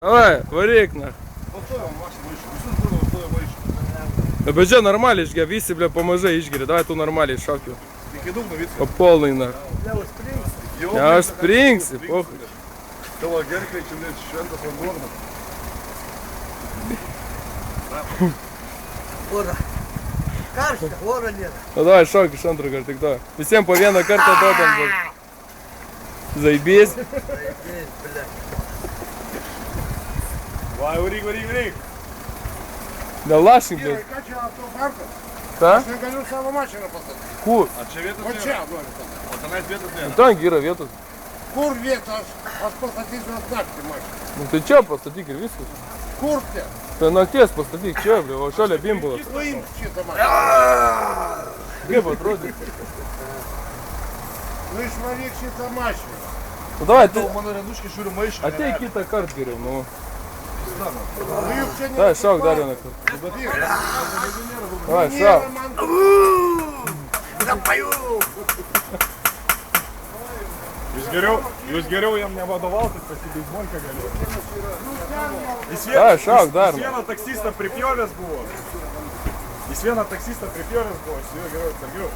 Давай, варик нах. Да бежа нормально, išgeria, visi, bля, pamažai išgeria, davai tu normaliai šokiu. Po polnai nach. Ne, aš springsi, pohui. Tavo gerklai čia net šventas vanduo. Ora. Karšta, oro nėra. Nu davai šok iš antro karto, tik to. Visiems po vieną kartą duodam. Zaibys. Vai, varyk. Nelašink, bet. Ką čia autoparkas? Ką? Aš negaliu savo mašiną pastatyti. Kur? Ar čia vietos nėra? O čia noriu pastatyti. O tenais vietos nėra? Ten yra vietos. Kur vietos? Aš pastatysiu atnaktį mašiną. Nu tai čia pastatyk ir viskas. Kur te? Tai nakties pastatyk čia, bля, o šalia bimbalas. Paimk šitą mašiną. Kaip atrodys? Nu išvaryk šitą mašiną. Nu davai, tu Mano reduškai žiūriu maišką. ateik kitą kartą geriau, nu. Nu juk čia Davai, šok dar vieną kartą. Davai, šok. nėra man. Zapaju. Jūs geriau jam nevadovautis, pasibeizmolkę galėjo. Davai, šok dar. Jis vieną taksistą pripjovęs buvo. Su juo geriau atsargiau.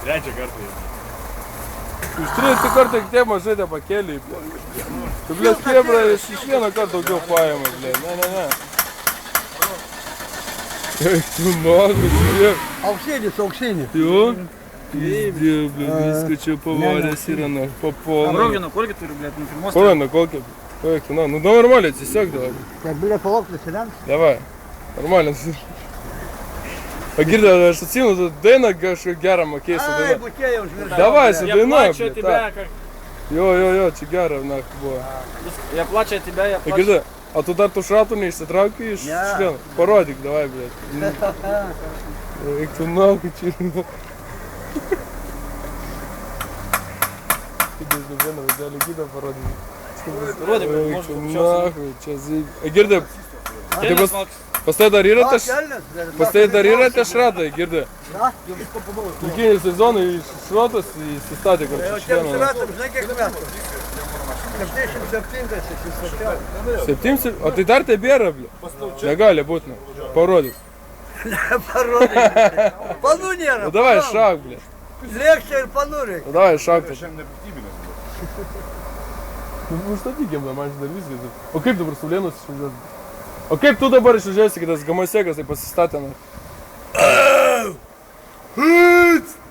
Trečią kartą jau. Iš trijų kartą kitiem žaidė pakeliai, bля. Tu, bля, kebra iš vieną kartą daugiau paėmė, bля. Ne. Eik, tu nogu, žiūrėk. Auksinis. Jo? Pizdė, bля, viską čia pavaręs yra, na, papolai. Рогина, колки ты, блядь, нифимос? Ой, на колке. Eik, tu, na, nu normaliai, atsisiek dabar. Tai bilia palauk prisilenks. Davai, normaliai. Pagirdė, aš atsimenu, tu dainą kažkokią gerą mokėjai su Ai, daina. bukė jau užvirta. Давай, su Я daina, плачу от bля, тебя, ta. как... Jo, čia gera, na, buvo. Я плачу от тебя, я плачу... Pagirdė, o tu dar tų šratų neišsitraukai iš Ne. šlėno? Parodyk, davai, bля. Eik, tu nahu, čia yra. Kaip jūs vieną vaidelį gydą parodyti. Роди, блядь, Eik, может, tu сейчас... nahu, čia zyg. Girdė, Реально смог... pas tai dar yra tas... Kelnes, Pas tai dar yra tie šratai, girdė. Na? Likinį sezoną iš šratos įsistatė kartu Jau iš tiem šlėno. suratom, žinai kiek metų? 77. 7, o tai dar tebėra, bля. Negali būt, na. Parodyk. Parodai. Panų nėra. Nu davai, šak, bля. Lėkščia ir panų reikia. Nu davai, šak. Šiandien nepiktybinės. Nu užstatykim, da, man dar viskas. O kaip dabar Saulėnus išvažiuos? O kaip tu dabar išvažiuosi, kai tas Gamasekas tai pasistatė, na?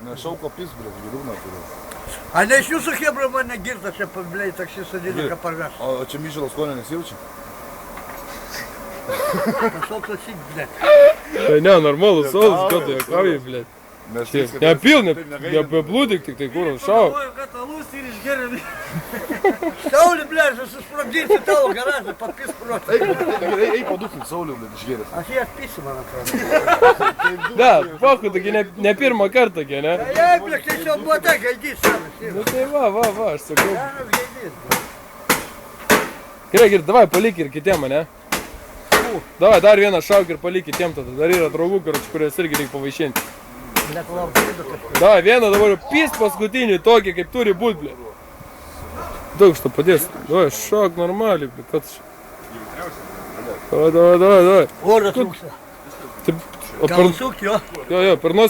Nešauko pis, blėt, liūdna turiu. A ne iš jūsų hebra mane girta, čia pabliai taksisą dėlį parveš. O čia myžalo skonio nesijaučia? Kažkoks atsik, blė. Tai ne, normalus sodas, ką tu juokauji, bля. Nes Nepil, nebeblūdik, tik tai kur, šau. Ой, как алус и режгерами. Saulė, blė, aš susprogdinsiu tavo garažą, papis protą. Eik padukink Saulių, blėt, išgėręs. Aš jį atpisiu, man atrodo. Ne, pochu, taigi ne pirmą kartą, gi, ne? Ei, blė, tai čia buvo tai gaidys senas. Nu tai va, aš sakau. Senas gaidys. Gerai, davai, palik ir kitiem, ne? Davai, dar vieną šauk ir palik kitiem tada. Dar yra draugų, kurias irgi reikia pavaišinti. Net labai kažkas. Davai, vieną dabar pys paskutinį tokį, kaip turi būt, blė. Daug što padės. Davai, šok normaliai, blė, kad čia. Davai. Oras rūksa. O Gal suk jo? jo, per nosį